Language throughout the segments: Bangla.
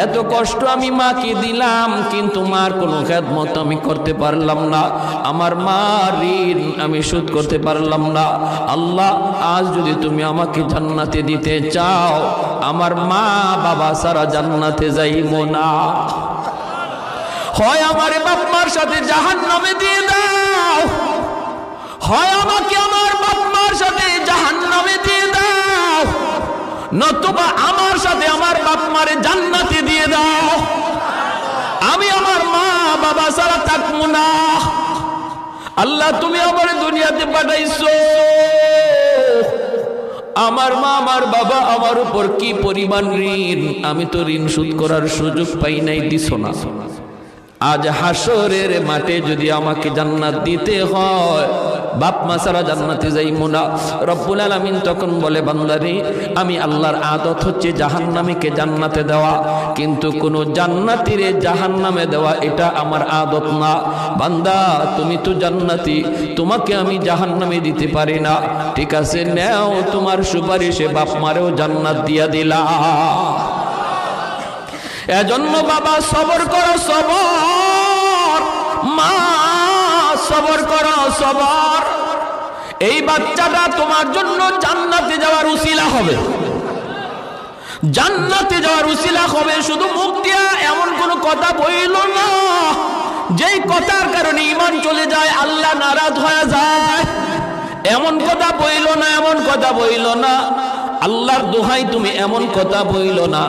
এত কষ্ট আমি মাকে দিলাম, কিন্তু মার কোনো খেদমত আমি করতে পারলাম না, আমার মার ঋণ আমি শোধ করতে পারলাম না। আল্লাহ, আজ যদি তুমি আমাকে জান্নাতে দিতে চাও, আমার মা বাবা সারা জান্নাতে যাইব না, হয় আমার বাপ মার সাথে জাহান্নামে দিয়ে দাও, হয় আমাকে আমার বাপ মার সাথে জাহান্নামে দিয়ে দাও, নতুবা আমার সাথে আমার বাপ মারে জান্নাতে দিয়ে দাও। আমি আমার মা বাবা ছাড়া থাকবো না। আল্লাহ, তুমি আমার দুনিয়াতে পাঠাইছো, আমার মা আমার বাবা আমার উপর কি পরিমাণ ঋণ, আমি তো ঋণ শোধ করার সুযোগ পাই নাই, দিছো না। আজ হাসরের মাঠে যদি আমাকে জান্নাত দিতে হয়, বাপ মা ছাড়া জান্নাতে যাইব না। রব্বুল আলামিন তখন বলে, বান্দারে, আমি আল্লাহর আদত হচ্ছে জাহান্নামীকে জান্নাতে দেওয়া, কিন্তু কোন জান্নাতীরে জাহান্নামে দেওয়া এটা আমার আদত না। বান্দা, তুমি তো জান্নাতি, তোমাকে আমি জাহান্নামে দিতে পারি না, ঠিক আছে, নেও তোমার সুপারিশে বাপ মারেও জান্নাত দিয়া দিলা। এজন্য বাবা সবর করো, সবর, মা সবর করো, সবর। এই বাচ্চাটা তোমার জন্য জান্নাতে যাওয়ার উসিলা হবে, জান্নাতে যাওয়ার উসিলা হবে। শুধু মুখ দিয়া এমন কোন কথা বইল না যেই কথার কারণে ঈমান চলে যায়, আল্লাহ নারাজ হয়ে যায়, এমন কথা বইল না, এমন কথা বইল না। আল্লাহর দোহাই তুমি এমন কথা বইল না।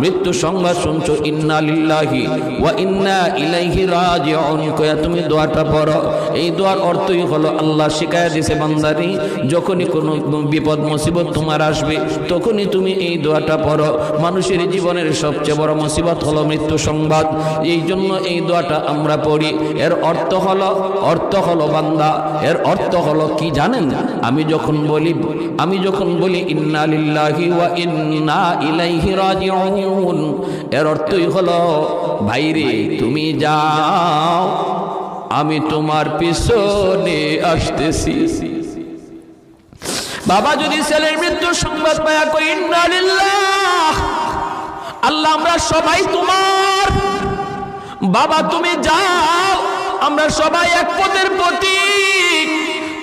মৃত্যু সংবাদ শুনছো, ইন্না লিল্লাহি ওয়া ইন্না ইলাইহি রাজিউন কয়া তুমি দোয়াটা পড়ো। এই দোয়ার অর্থই হলো, আল্লাহ শিখায়া দিয়েছে, বান্দারি, যখনই কোনো বিপদ মুসিবত তোমার আসবে, তখনই তুমি এই দোয়াটা পড়ো। মানুষের জীবনের সবচেয়ে বড় মুসিবত হলো মৃত্যু সংবাদ, এই জন্য এই দোয়াটা আমরা পড়ি। এর অর্থ হলো বান্দা, এর অর্থ হলো কি জানেন? আমি যখন বলি ইন্না লিল্লাহি ওয়া ইন্না ইলাইহি রাজিউন, এর অর্থই হলো, ভাইরে তুমি যাও, আমি তোমার পিছনে আসতেছি। বাবা যদি ছেলের মৃত্যুর সংবাদ পায়া কই ইন্না লিল্লাহ, আল্লাহ আমরা সবাই তোমার, বাবা তুমি যাও, আমরা সবাই এক পথের প্রতীক,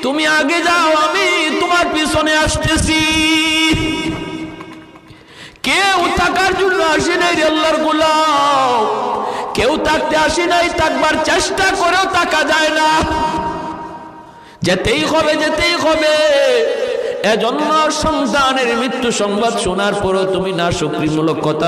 তুমি আগে যাও, আমি তোমার পিছনে আসতেছি। কেউ থাকার জন্য আসি নাই রে আল্লাহর গোলাম, কেউ থাকতে আসি নাই, থাকবার চেষ্টা করেও থাকা যায় না, যেতেই হবে, যেতেই হবে। এজন্য সন্তানের মৃত্যু সংবাদ শোনার পরও তুমি না শুকরিমূলক কথা